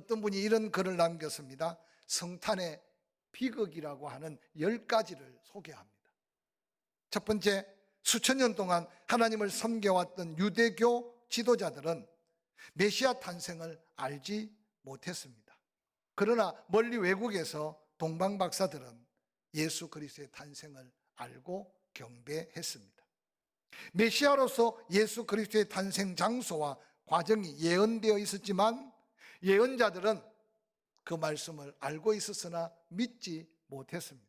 어떤 분이 이런 글을 남겼습니다. 성탄의 비극이라고 하는 10가지를 소개합니다. 첫 번째, 수천 년 동안 하나님을 섬겨왔던 유대교 지도자들은 메시아 탄생을 알지 못했습니다. 그러나 멀리 외국에서 동방 박사들은 예수 그리스도의 탄생을 알고 경배했습니다. 메시아로서 예수 그리스도의 탄생 장소와 과정이 예언되어 있었지만 예언자들은 그 말씀을 알고 있었으나 믿지 못했습니다.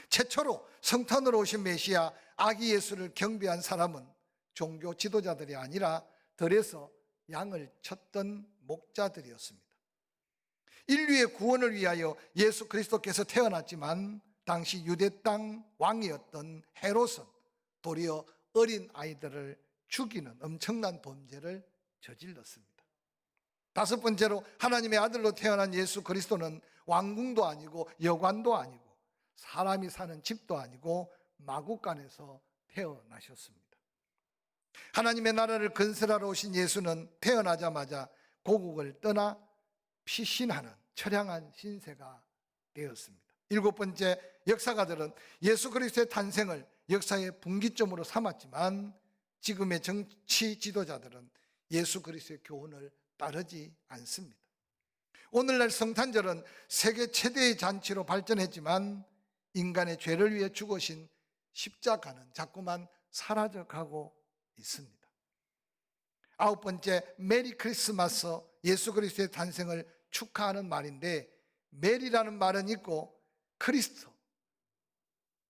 최초로 성탄으로 오신 메시아 아기 예수를 경배한 사람은 종교 지도자들이 아니라 들에서 양을 쳤던 목자들이었습니다. 인류의 구원을 위하여 예수 그리스도께서 태어났지만 당시 유대 땅 왕이었던 헤롯은 도리어 어린 아이들을 죽이는 엄청난 범죄를 저질렀습니다. 다섯 번째로 하나님의 아들로 태어난 예수 그리스도는 왕궁도 아니고 여관도 아니고 사람이 사는 집도 아니고 마구간에서 태어나셨습니다. 하나님의 나라를 건설하러 오신 예수는 태어나자마자 고국을 떠나 피신하는 처량한 신세가 되었습니다. 일곱 번째, 역사가들은 예수 그리스도의 탄생을 역사의 분기점으로 삼았지만 지금의 정치 지도자들은 예수 그리스도의 교훈을 따르지 않습니다. 오늘날 성탄절은 세계 최대의 잔치로 발전했지만 인간의 죄를 위해 죽으신 십자가는 자꾸만 사라져가고 있습니다. 아홉 번째, 메리 크리스마스, 예수 그리스도의 탄생을 축하하는 말인데 메리라는 말은 있고 크리스토,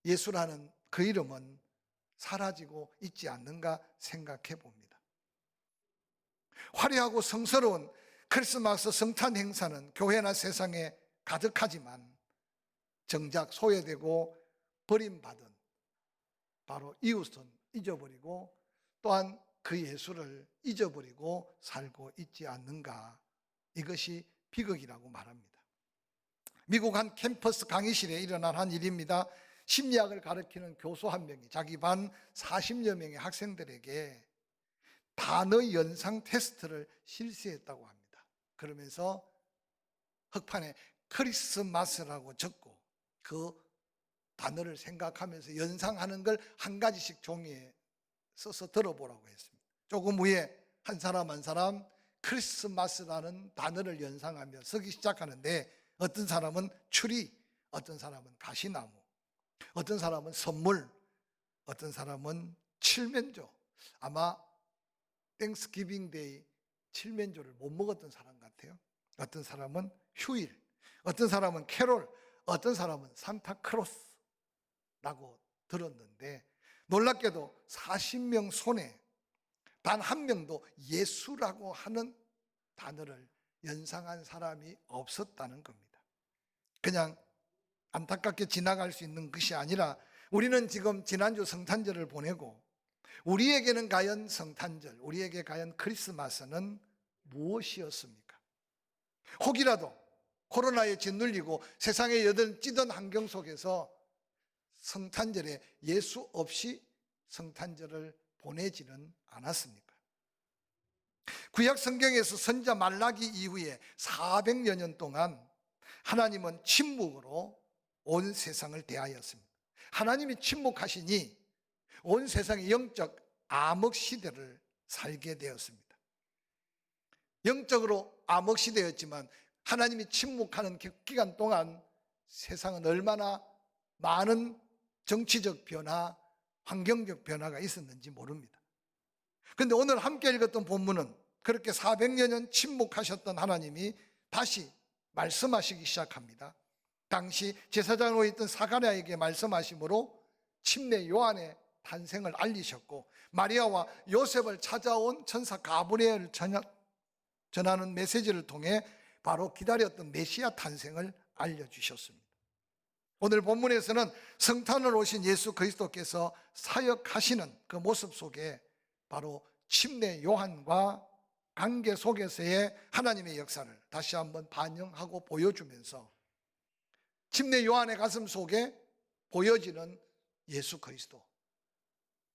예수라는 그 이름은 사라지고 있지 않는가 생각해 봅니다. 화려하고 성스러운 크리스마스 성탄 행사는 교회나 세상에 가득하지만 정작 소외되고 버림받은 바로 이웃은 잊어버리고 또한 그 예수를 잊어버리고 살고 있지 않는가, 이것이 비극이라고 말합니다. 미국 한 캠퍼스 강의실에 일어난 한 일입니다. 심리학을 가르치는 교수 한 명이 자기 반 40여 명의 학생들에게 단어 연상 테스트를 실시했다고 합니다. 그러면서 흑판에 크리스마스라고 적고 그 단어를 생각하면서 연상하는 걸 한 가지씩 종이에 써서 들어보라고 했습니다. 조금 후에 한 사람 한 사람 크리스마스라는 단어를 연상하며 쓰기 시작하는데 어떤 사람은 추리, 어떤 사람은 가시나무, 어떤 사람은 선물, 어떤 사람은 칠면조. 아마 땡스기빙 데이 칠면조를 못 먹었던 사람 같아요. 어떤 사람은 휴일, 어떤 사람은 캐롤, 어떤 사람은 산타크로스라고 들었는데 놀랍게도 40명 손에 단 한 명도 예수라고 하는 단어를 연상한 사람이 없었다는 겁니다. 그냥 안타깝게 지나갈 수 있는 것이 아니라 우리는 지금 지난주 성탄절을 보내고 우리에게는 과연 성탄절, 우리에게 과연 크리스마스는 무엇이었습니까? 혹이라도 코로나에 짓눌리고 세상에 여든찌든 환경 속에서 성탄절에 예수 없이 성탄절을 보내지는 않았습니까? 구약 성경에서 선지자 말라기 이후에 400여 년 동안 하나님은 침묵으로 온 세상을 대하였습니다. 하나님이 침묵하시니 온 세상이 영적 암흑 시대를 살게 되었습니다. 영적으로 암흑 시대였지만 하나님이 침묵하는 기간 동안 세상은 얼마나 많은 정치적 변화, 환경적 변화가 있었는지 모릅니다. 그런데 오늘 함께 읽었던 본문은 그렇게 400여 년 침묵하셨던 하나님이 다시 말씀하시기 시작합니다. 당시 제사장으로 있던 사가랴에게 말씀하심으로 침례 요한의 탄생을 알리셨고 마리아와 요셉을 찾아온 천사 가브리엘을 전하는 메시지를 통해 바로 기다렸던 메시아 탄생을 알려주셨습니다. 오늘 본문에서는 성탄을 오신 예수 그리스도께서 사역하시는 그 모습 속에 바로 침례 요한과 관계 속에서의 하나님의 역사를 다시 한번 반영하고 보여주면서 침례 요한의 가슴 속에 보여지는 예수 그리스도,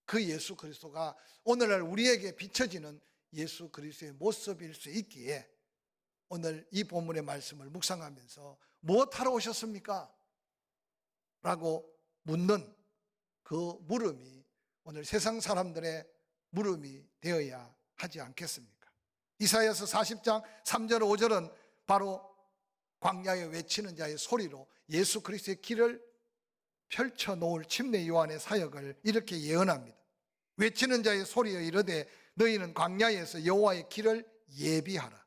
그 예수 그리스도가 오늘날 우리에게 비춰지는 예수 그리스도의 모습일 수 있기에 오늘 이 본문의 말씀을 묵상하면서 무엇하러 오셨습니까? 라고 묻는 그 물음이 오늘 세상 사람들의 물음이 되어야 하지 않겠습니까? 이사야서 40장 3절 5절은 바로 광야에 외치는 자의 소리로 예수 그리스도의 길을 펼쳐놓을 침례 요한의 사역을 이렇게 예언합니다. 외치는 자의 소리여 이르되 너희는 광야에서 여호와의 길을 예비하라.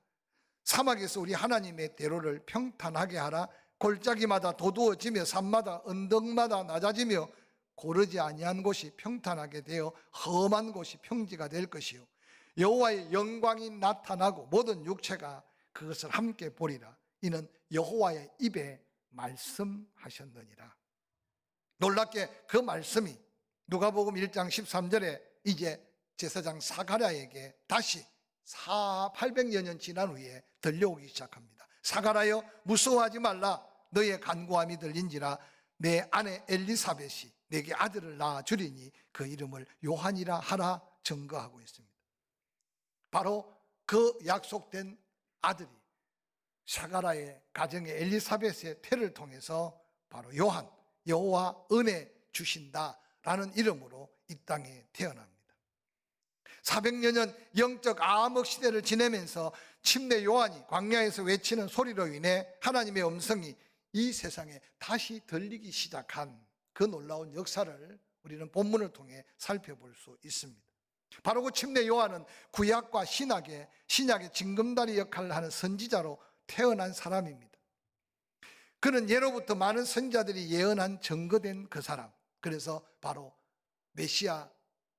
사막에서 우리 하나님의 대로를 평탄하게 하라. 골짜기마다 도두어지며 산마다 언덕마다 낮아지며 고르지 아니한 곳이 평탄하게 되어 험한 곳이 평지가 될 것이요 여호와의 영광이 나타나고 모든 육체가 그것을 함께 보리라. 이는 여호와의 입에 말씀하셨느니라. 놀랍게 그 말씀이 누가복음 1장 13절에 이제 제사장 사가랴에게 다시 800여 년 지난 후에 들려오기 시작합니다. 사가랴여 무서워하지 말라. 너의 간구함이 들린지라. 내 아내 엘리사벳이 내게 아들을 낳아 주리니 그 이름을 요한이라 하라 증거하고 있습니다. 바로 그 약속된 아들이 사가랴의 가정의 엘리사벳의 태를 통해서 바로 요한, 여호와 은혜 주신다라는 이름으로 이 땅에 태어납니다. 400여 년 영적 암흑 시대를 지내면서 침례 요한이 광야에서 외치는 소리로 인해 하나님의 음성이 이 세상에 다시 들리기 시작한 그 놀라운 역사를 우리는 본문을 통해 살펴볼 수 있습니다. 바로 그 침례 요한은 구약과 신약의 징검다리 역할을 하는 선지자로 태어난 사람입니다. 그는 예로부터 많은 선지자들이 예언한 증거된 그 사람, 그래서 바로 메시아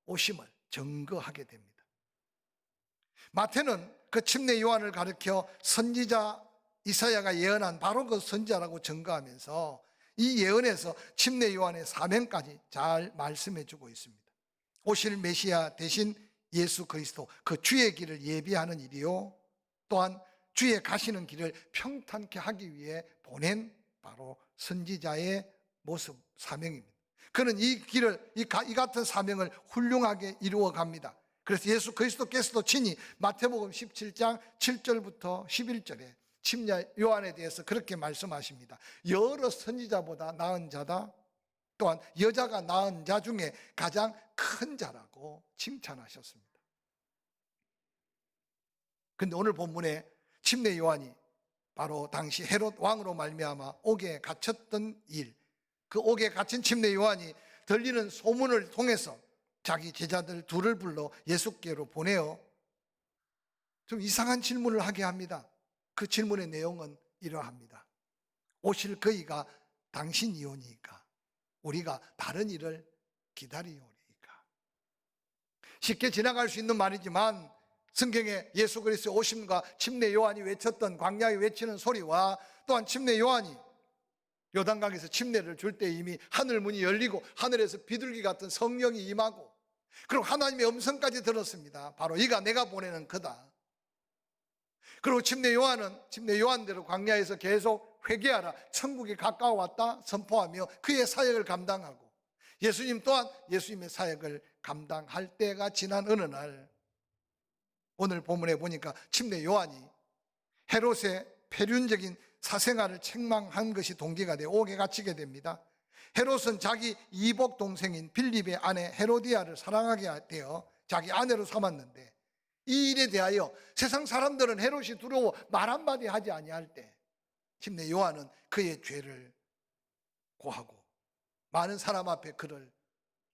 오심을 증거하게 됩니다. 마태는 그 침례 요한을 가리켜 선지자 이사야가 예언한 바로 그 선지자라고 증거하면서 이 예언에서 침례 요한의 사명까지 잘 말씀해 주고 있습니다. 오실 메시아 대신 예수 그리스도, 그 주의 길을 예비하는 일이요 또한 주의 가시는 길을 평탄케 하기 위해 보낸 바로 선지자의 모습, 사명입니다. 그는 이 길을, 이 같은 사명을 훌륭하게 이루어 갑니다. 그래서 예수 그리스도께서도 친히 마태복음 17장 7절부터 11절에 침례 요한에 대해서 그렇게 말씀하십니다. 여러 선지자보다 나은 자다. 또한 여자가 낳은 자 중에 가장 큰 자라고 칭찬하셨습니다. 그런데 오늘 본문에 침례 요한이 바로 당시 헤롯 왕으로 말미암아 옥에 갇혔던 일, 그 옥에 갇힌 침례 요한이 들리는 소문을 통해서 자기 제자들 둘을 불러 예수께로 보내어 좀 이상한 질문을 하게 합니다. 그 질문의 내용은 이러합니다. 오실 그이가 당신이오니까 우리가 다른 일을 기다리오리까. 쉽게 지나갈 수 있는 말이지만 성경에 예수 그리스도의 오심과 침례 요한이 외쳤던 광야에 외치는 소리와 또한 침례 요한이 요단강에서 침례를 줄 때 이미 하늘 문이 열리고 하늘에서 비둘기 같은 성령이 임하고 그리고 하나님의 음성까지 들었습니다. 바로 이가 내가 보내는 그다. 그리고 침례 요한은 침례 요한대로 광야에서 계속 회개하라, 천국이 가까워왔다 선포하며 그의 사역을 감당하고 예수님 또한 예수님의 사역을 감당할 때가 지난 어느 날 오늘 본문에 보니까 침례 요한이 헤롯의 폐륜적인 사생활을 책망한 것이 동기가 되어 옥에 갇히게 됩니다. 헤롯은 자기 이복 동생인 빌립의 아내 헤로디아를 사랑하게 되어 자기 아내로 삼았는데 이 일에 대하여 세상 사람들은 헤롯이 두려워 말 한마디 하지 아니할 때 침례 요한은 그의 죄를 고하고 많은 사람 앞에 그를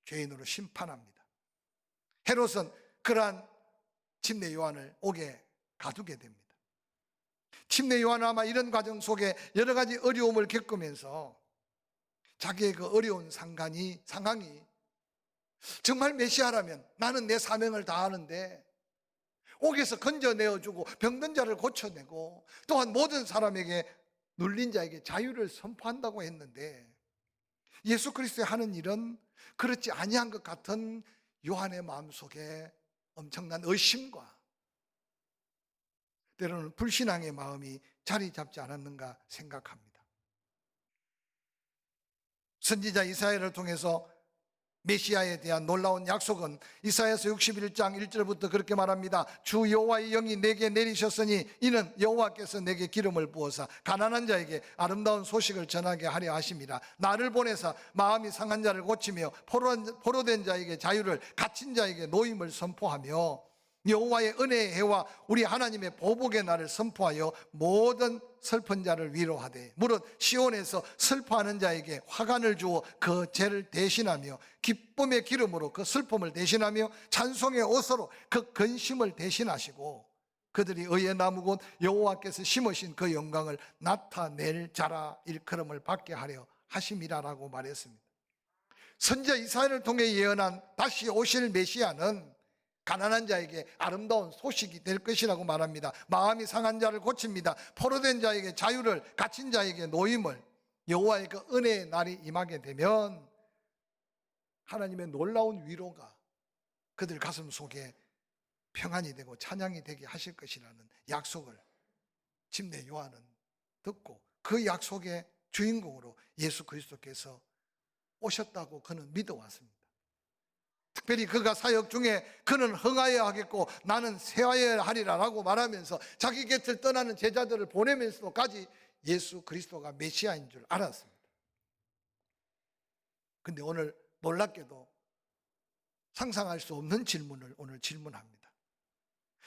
죄인으로 심판합니다. 헤롯은 그러한 침례 요한을 옥에 가두게 됩니다. 침례 요한은 아마 이런 과정 속에 여러 가지 어려움을 겪으면서 자기의 그 어려운 상황이 정말 메시아라면 나는 내 사명을 다하는데 옥에서 건져내어주고 병든 자를 고쳐내고 또한 모든 사람에게 눌린 자에게 자유를 선포한다고 했는데 예수 그리스도의 하는 일은 그렇지 아니한 것 같은 요한의 마음속에 엄청난 의심과 때로는 불신앙의 마음이 자리 잡지 않았는가 생각합니다. 선지자 이사야를 통해서 메시아에 대한 놀라운 약속은 이사야서 61장 1절부터 그렇게 말합니다. 주 여호와의 영이 내게 내리셨으니 이는 여호와께서 내게 기름을 부어서 가난한 자에게 아름다운 소식을 전하게 하려 하심이라. 나를 보내사 마음이 상한 자를 고치며 포로된 자에게 자유를, 갇힌 자에게 노임을 선포하며 여호와의 은혜의 해와 우리 하나님의 보복의 날을 선포하여 모든 슬픈 자를 위로하되, 무릇 시온에서 슬퍼하는 자에게 화관을 주어 그 죄를 대신하며 기쁨의 기름으로 그 슬픔을 대신하며 찬송의 옷으로 그 근심을 대신하시고 그들이 의의 나무 곧 여호와께서 심으신 그 영광을 나타낼 자라 일컬음을 받게 하려 하심이라라고 말했습니다. 선지자 이사야를 통해 예언한 다시 오실 메시아는 가난한 자에게 아름다운 소식이 될 것이라고 말합니다. 마음이 상한 자를 고칩니다. 포로된 자에게 자유를, 갇힌 자에게 노임을. 여호와의 그 은혜의 날이 임하게 되면 하나님의 놀라운 위로가 그들 가슴 속에 평안이 되고 찬양이 되게 하실 것이라는 약속을 침례 요한은 듣고 그 약속의 주인공으로 예수 그리스도께서 오셨다고 그는 믿어왔습니다. 특별히 그가 사역 중에 그는 흥하여야 하겠고 나는 쇠하여야 하리라 라고 말하면서 자기 곁을 떠나는 제자들을 보내면서까지 예수 그리스도가 메시아인 줄 알았습니다. 근데 오늘 놀랍게도 상상할 수 없는 질문을 오늘 질문합니다.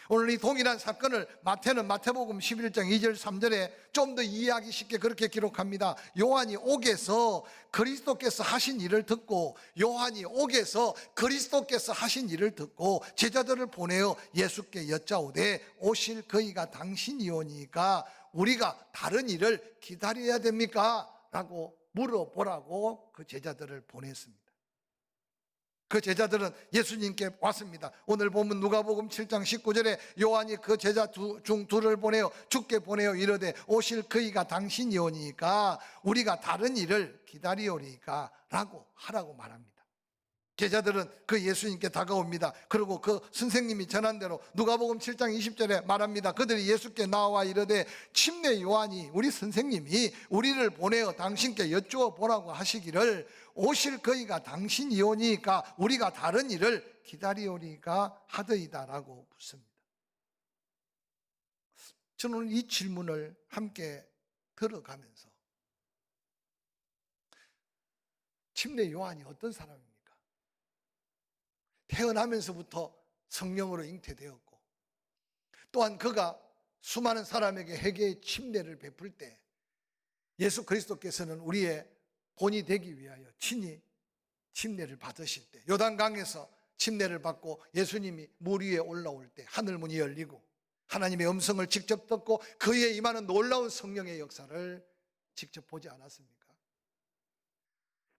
오늘 이 동일한 사건을 마태는 마태복음 11장 2절 3절에 좀 더 이해하기 쉽게 그렇게 기록합니다. 요한이 옥에서 그리스도께서 하신 일을 듣고 제자들을 보내어 예수께 여짜오되 오실 그이가 당신이오니까 우리가 다른 일을 기다려야 됩니까? 라고 물어보라고 그 제자들을 보냈습니다. 그 제자들은 예수님께 왔습니다. 오늘 보면 누가복음 7장 19절에 요한이 그 제자 중 둘을 보내어 주께 보내어 이르되 오실 그이가 당신이오니까 우리가 다른 일을 기다리오리까 라고 하라고 말합니다. 제자들은 그 예수님께 다가옵니다. 그리고 그 선생님이 전한 대로 누가복음 7장 20절에 말합니다. 그들이 예수께 나와 이르되 침례 요한이 우리 선생님이 우리를 보내어 당신께 여쭈어 보라고 하시기를 오실 그이가 당신이오니까 우리가 다른 일을 기다리오리까 하더이다 라고 묻습니다. 저는 오늘 이 질문을 함께 들어가면서 침례 요한이 어떤 사람입니까? 태어나면서부터 성령으로 잉태되었고 또한 그가 수많은 사람에게 회개의 침례를 베풀 때 예수 그리스도께서는 우리의 본이 되기 위하여 친히 침례를 받으실 때 요단강에서 침례를 받고 예수님이 물 위에 올라올 때 하늘문이 열리고 하나님의 음성을 직접 듣고 그에 임하는 놀라운 성령의 역사를 직접 보지 않았습니까?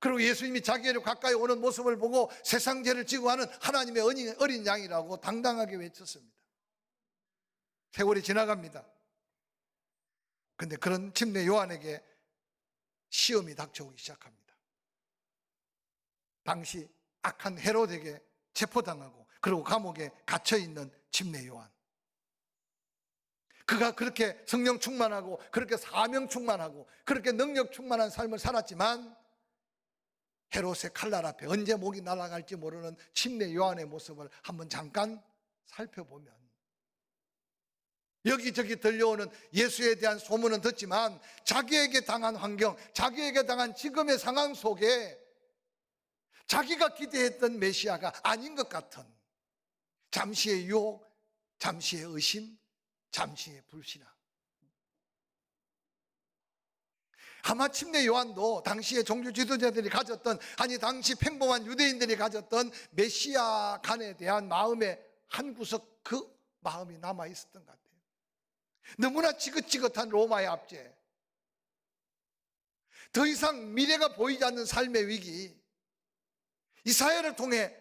그리고 예수님이 자기를 가까이 오는 모습을 보고 세상 죄를 지고 하는 하나님의 어린 양이라고 당당하게 외쳤습니다. 세월이 지나갑니다. 그런데 그런 침례 요한에게 시험이 닥쳐오기 시작합니다. 당시 악한 헤롯에게 체포당하고 그리고 감옥에 갇혀있는 침례 요한. 그가 그렇게 성령 충만하고 그렇게 사명 충만하고 그렇게 능력 충만한 삶을 살았지만 헤롯의 칼날 앞에 언제 목이 날아갈지 모르는 침례 요한의 모습을 한번 잠깐 살펴보면 여기저기 들려오는 예수에 대한 소문은 듣지만 자기에게 당한 환경, 자기에게 당한 지금의 상황 속에 자기가 기대했던 메시아가 아닌 것 같은 잠시의 유혹, 잠시의 의심, 잠시의 불신앙. 아마 침례 요한도 당시의 종교 지도자들이 가졌던, 아니 당시 평범한 유대인들이 가졌던 메시아 간에 대한 마음의 한 구석, 그 마음이 남아 있었던 것 같아요. 너무나 지긋지긋한 로마의 압제, 더 이상 미래가 보이지 않는 삶의 위기, 이사야를 통해,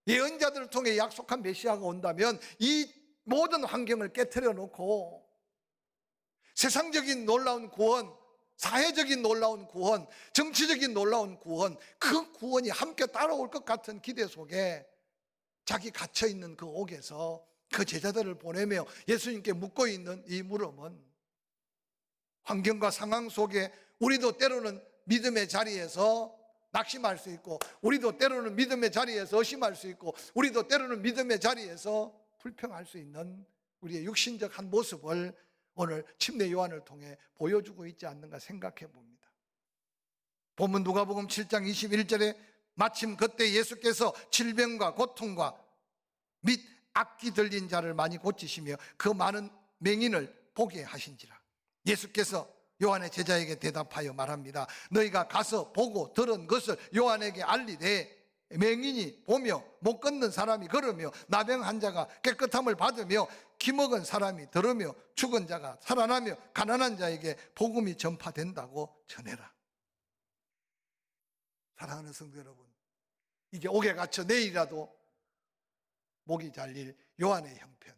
예언자들을 통해 약속한 메시아가 온다면 이 모든 환경을 깨트려 놓고 세상적인 놀라운 구원, 사회적인 놀라운 구원, 정치적인 놀라운 구원, 그 구원이 함께 따라올 것 같은 기대 속에 자기 갇혀있는 그 옥에서 그 제자들을 보내며 예수님께 묻고 있는 이 물음은 환경과 상황 속에 우리도 때로는 믿음의 자리에서 낙심할 수 있고, 우리도 때로는 믿음의 자리에서 의심할 수 있고, 우리도 때로는 믿음의 자리에서 불평할 수 있는 우리의 육신적 한 모습을 오늘 침례 요한을 통해 보여주고 있지 않는가 생각해 봅니다. 본문 누가복음 7장 21절에 마침 그때 예수께서 질병과 고통과 및 악기 들린 자를 많이 고치시며 그 많은 맹인을 보게 하신지라. 예수께서 요한의 제자에게 대답하여 말합니다. 너희가 가서 보고 들은 것을 요한에게 알리되 맹인이 보며 못 걷는 사람이 걸으며 나병 환자가 깨끗함을 받으며 기먹은 사람이 들으며 죽은 자가 살아나며 가난한 자에게 복음이 전파된다고 전해라. 사랑하는 성도 여러분, 이게 옥에 갇혀 내일이라도 목이 잘릴 요한의 형편,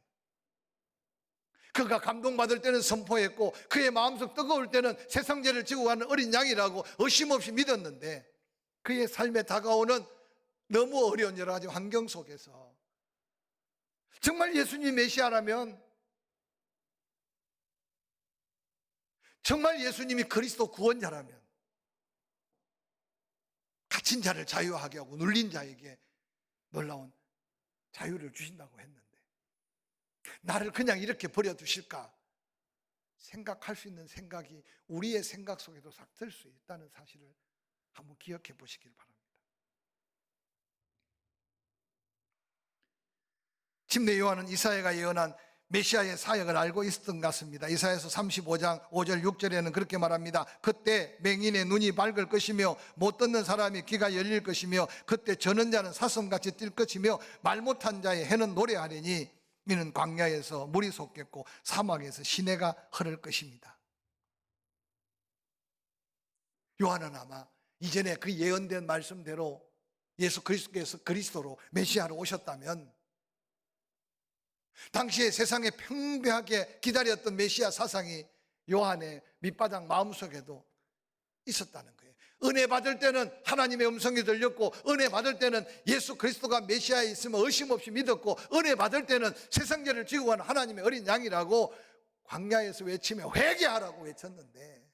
그가 감동받을 때는 선포했고 그의 마음속 뜨거울 때는 세상죄를 지고 가는 어린 양이라고 의심 없이 믿었는데, 그의 삶에 다가오는 너무 어려운 여러 가지 환경 속에서 정말 예수님이 메시아라면, 정말 예수님이 그리스도 구원자라면 갇힌 자를 자유하게 하고 눌린 자에게 놀라운 자유를 주신다고 했는데, 나를 그냥 이렇게 버려두실까 생각할 수 있는 생각이 우리의 생각 속에도 싹 들 수 있다는 사실을 한번 기억해 보시길 바랍니다. 침례 요한은 이사야가 예언한 메시아의 사역을 알고 있었던 것 같습니다. 이사야서 35장 5절 6절에는 그렇게 말합니다. 그때 맹인의 눈이 밝을 것이며 못 듣는 사람이 귀가 열릴 것이며 그때 저는 자는 사슴같이 뛸 것이며 말 못한 자의 해는 노래하리니 이는 광야에서 물이 솟겠고 사막에서 시내가 흐를 것입니다. 요한은 아마 이전에 그 예언된 말씀대로 예수 그리스도께서 그리스도로 메시아로 오셨다면 당시에 세상에 평범하게 기다렸던 메시아 사상이 요한의 밑바닥 마음속에도 있었다는 거예요. 은혜 받을 때는 하나님의 음성이 들렸고, 은혜 받을 때는 예수 그리스도가 메시아에 있으면 의심 없이 믿었고, 은혜 받을 때는 세상죄를 지고 가는 하나님의 어린 양이라고 광야에서 외치며 회개하라고 외쳤는데,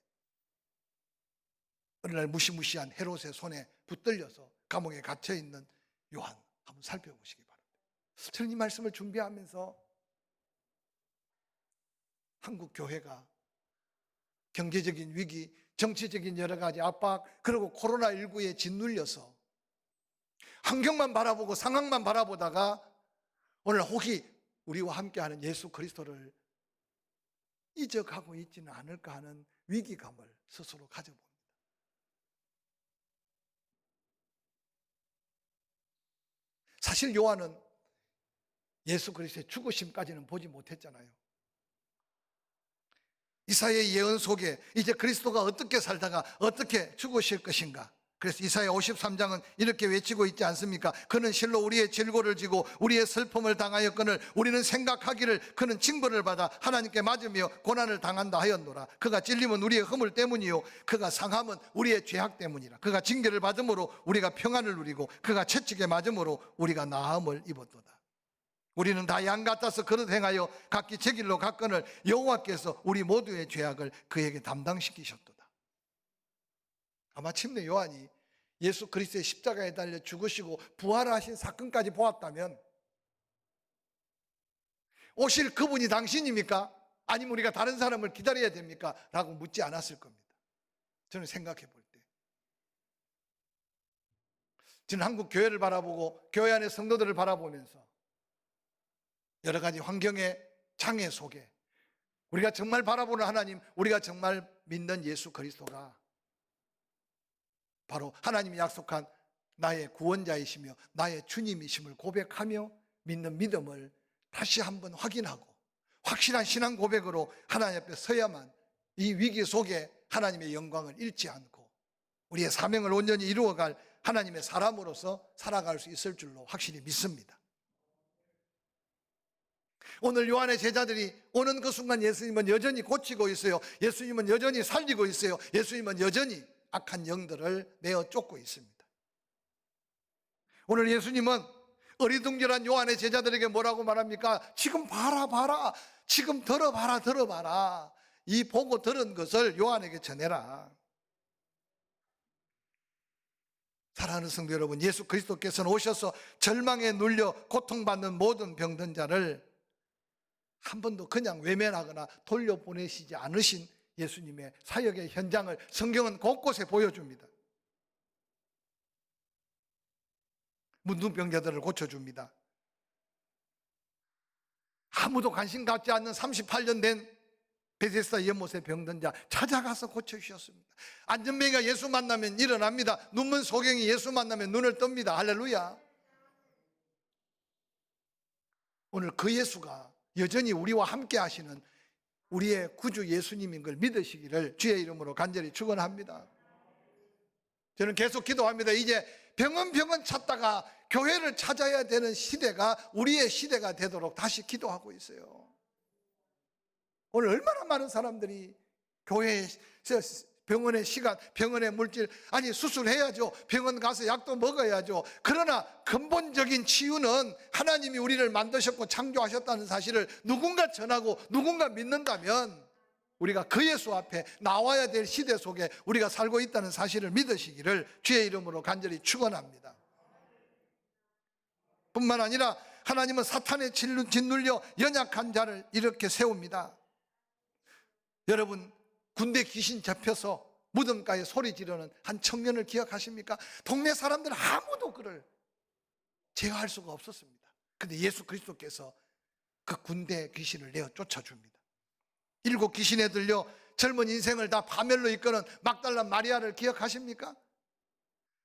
어느 날 무시무시한 헤롯의 손에 붙들려서 감옥에 갇혀있는 요한 한번 살펴보시기 바랍니다. 저는 이 말씀을 준비하면서 한국 교회가 경제적인 위기, 정치적인 여러 가지 압박, 그리고 코로나19에 짓눌려서 환경만 바라보고 상황만 바라보다가 오늘 혹이 우리와 함께하는 예수 그리스도를 잊어가고 있지는 않을까 하는 위기감을 스스로 가져봅니다. 사실 요한은 예수 그리스도의 죽으심까지는 보지 못했잖아요. 이사야의 예언 속에 이제 그리스도가 어떻게 살다가 어떻게 죽으실 것인가, 그래서 이사야 53장은 이렇게 외치고 있지 않습니까? 그는 실로 우리의 질고를 지고 우리의 슬픔을 당하였거늘 우리는 생각하기를 그는 징벌을 받아 하나님께 맞으며 고난을 당한다 하였노라. 그가 찔림은 우리의 허물 때문이요 그가 상함은 우리의 죄악 때문이라. 그가 징계를 받음으로 우리가 평안을 누리고 그가 채찍에 맞음으로 우리가 나음을 입었도다. 우리는 다 양 같아서 그릇 행하여 각기 제 길로 갔거늘 여호와께서 우리 모두의 죄악을 그에게 담당시키셨도다. 아마 침례 요한이 예수 그리스도의 십자가에 달려 죽으시고 부활하신 사건까지 보았다면 오실 그분이 당신입니까? 아니면 우리가 다른 사람을 기다려야 됩니까? 라고 묻지 않았을 겁니다. 저는 생각해 볼 때, 저는 한국 교회를 바라보고 교회 안의 성도들을 바라보면서 여러 가지 환경의 장애 속에 우리가 정말 바라보는 하나님, 우리가 정말 믿는 예수 그리스도가 바로 하나님이 약속한 나의 구원자이시며 나의 주님이심을 고백하며 믿는 믿음을 다시 한번 확인하고 확실한 신앙 고백으로 하나님 앞에 서야만 이 위기 속에 하나님의 영광을 잃지 않고 우리의 사명을 온전히 이루어갈 하나님의 사람으로서 살아갈 수 있을 줄로 확실히 믿습니다. 오늘 요한의 제자들이 오는 그 순간 예수님은 여전히 고치고 있어요. 예수님은 여전히 살리고 있어요. 예수님은 여전히 악한 영들을 내어 쫓고 있습니다. 오늘 예수님은 어리둥절한 요한의 제자들에게 뭐라고 말합니까? 지금 봐라, 지금 들어봐라. 이 보고 들은 것을 요한에게 전해라. 사랑하는 성도 여러분, 예수 그리스도께서는 오셔서 절망에 눌려 고통받는 모든 병든 자를 한 번도 그냥 외면하거나 돌려보내시지 않으신 예수님의 사역의 현장을 성경은 곳곳에 보여줍니다. 문둥병자들을 고쳐줍니다. 아무도 관심 갖지 않는 38년 된 베데스다 연못의 병든 자 찾아가서 고쳐주셨습니다. 안전뱅이가 예수 만나면 일어납니다. 눈먼 소경이 예수 만나면 눈을 뜹니다. 할렐루야. 오늘 그 예수가 여전히 우리와 함께 하시는 우리의 구주 예수님인 걸 믿으시기를 주의 이름으로 간절히 축원합니다. 저는 계속 기도합니다. 이제 병원 찾다가 교회를 찾아야 되는 시대가 우리의 시대가 되도록 다시 기도하고 있어요. 오늘 얼마나 많은 사람들이 교회에서 병원의 시간, 병원의 물질, 아니 수술해야죠. 병원 가서 약도 먹어야죠. 그러나 근본적인 치유는 하나님이 우리를 만드셨고 창조하셨다는 사실을 누군가 전하고 누군가 믿는다면 우리가 그 예수 앞에 나와야 될 시대 속에 우리가 살고 있다는 사실을 믿으시기를 주의 이름으로 간절히 축원합니다. 뿐만 아니라 하나님은 사탄에 짓눌려 연약한 자를 이렇게 세웁니다. 여러분, 군대 귀신 잡혀서 무덤가에 소리 지르는 한 청년을 기억하십니까? 동네 사람들 아무도 그를 제어할 수가 없었습니다. 그런데 예수 그리스도께서 그 군대 귀신을 내어 쫓아줍니다. 7 귀신에 들려 젊은 인생을 다 파멸로 이끄는 막달라 마리아를 기억하십니까?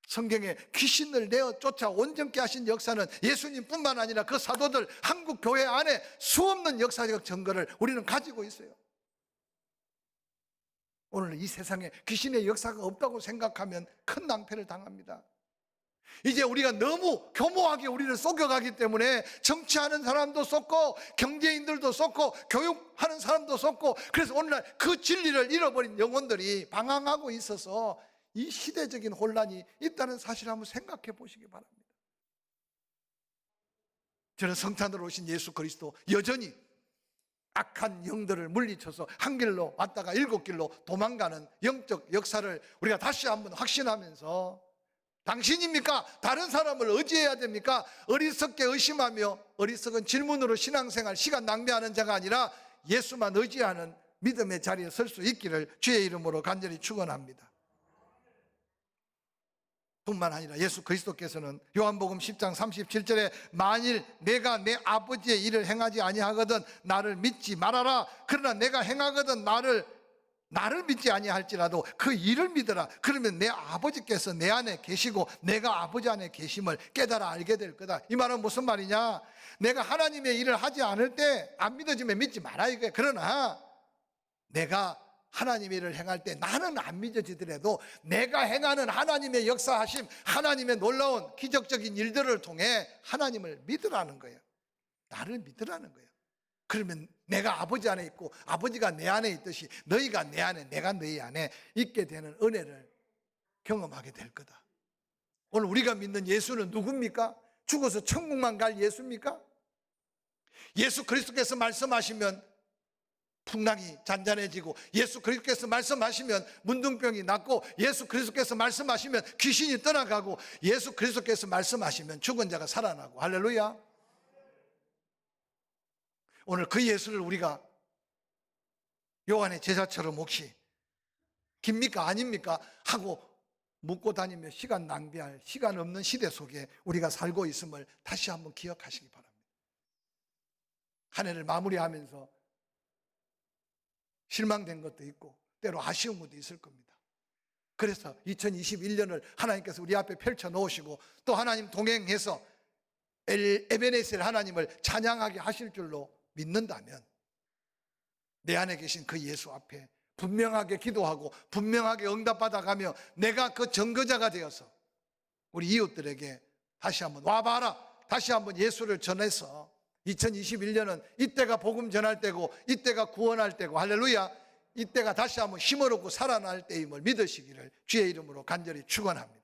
성경에 귀신을 내어 쫓아 온전케 하신 역사는 예수님뿐만 아니라 그 사도들, 한국 교회 안에 수없는 역사적 증거를 우리는 가지고 있어요. 오늘 이 세상에 귀신의 역사가 없다고 생각하면 큰 낭패를 당합니다. 이제 우리가 너무 교모하게 우리를 속여가기 때문에 정치하는 사람도 속고 경제인들도 속고 교육하는 사람도 속고, 그래서 오늘날 그 진리를 잃어버린 영혼들이 방황하고 있어서 이 시대적인 혼란이 있다는 사실을 한번 생각해 보시기 바랍니다. 저는 성탄으로 오신 예수 그리스도 여전히 악한 영들을 물리쳐서 한 길로 왔다가 7길로 도망가는 영적 역사를 우리가 다시 한번 확신하면서, 당신입니까? 다른 사람을 의지해야 됩니까? 어리석게 의심하며 어리석은 질문으로 신앙생활 시간 낭비하는 자가 아니라 예수만 의지하는 믿음의 자리에 설 수 있기를 주의 이름으로 간절히 축원합니다. 뿐만 아니라 예수 그리스도께서는 요한복음 10장 37절에 만일 내가 내 아버지의 일을 행하지 아니하거든 나를 믿지 말아라. 그러나 내가 행하거든 나를 믿지 아니할지라도 그 일을 믿어라. 그러면 내 아버지께서 내 안에 계시고 내가 아버지 안에 계심을 깨달아 알게 될 거다. 이 말은 무슨 말이냐? 내가 하나님의 일을 하지 않을 때 안 믿어지면 믿지 마라 이거야. 그러나 내가 하나님의 일을 행할 때 나는 안 믿어지더라도 내가 행하는 하나님의 역사하심, 하나님의 놀라운 기적적인 일들을 통해 하나님을 믿으라는 거예요. 나를 믿으라는 거예요. 그러면 내가 아버지 안에 있고 아버지가 내 안에 있듯이 너희가 내 안에, 내가 너희 안에 있게 되는 은혜를 경험하게 될 거다. 오늘 우리가 믿는 예수는 누굽니까? 죽어서 천국만 갈 예수입니까? 예수 그리스도께서 말씀하시면 풍랑이 잔잔해지고, 예수 그리스도께서 말씀하시면 문둥병이 낫고, 예수 그리스도께서 말씀하시면 귀신이 떠나가고, 예수 그리스도께서 말씀하시면 죽은 자가 살아나고. 할렐루야. 오늘 그 예수를 우리가 요한의 제자처럼 혹시 깁니까 아닙니까 하고 묻고 다니며 시간 낭비할 시간 없는 시대 속에 우리가 살고 있음을 다시 한번 기억하시기 바랍니다. 한 해를 마무리하면서 실망된 것도 있고 때로 아쉬운 것도 있을 겁니다. 그래서 2021년을 하나님께서 우리 앞에 펼쳐 놓으시고 또 하나님 동행해서 에베네셀 하나님을 찬양하게 하실 줄로 믿는다면 내 안에 계신 그 예수 앞에 분명하게 기도하고 분명하게 응답받아가며 내가 그 증거자가 되어서 우리 이웃들에게 다시 한번 와봐라, 다시 한번 예수를 전해서 2021년은 이때가 복음 전할 때고 이때가 구원할 때고, 할렐루야, 이때가 다시 한번 힘을 얻고 살아날 때임을 믿으시기를 주의 이름으로 간절히 축원합니다.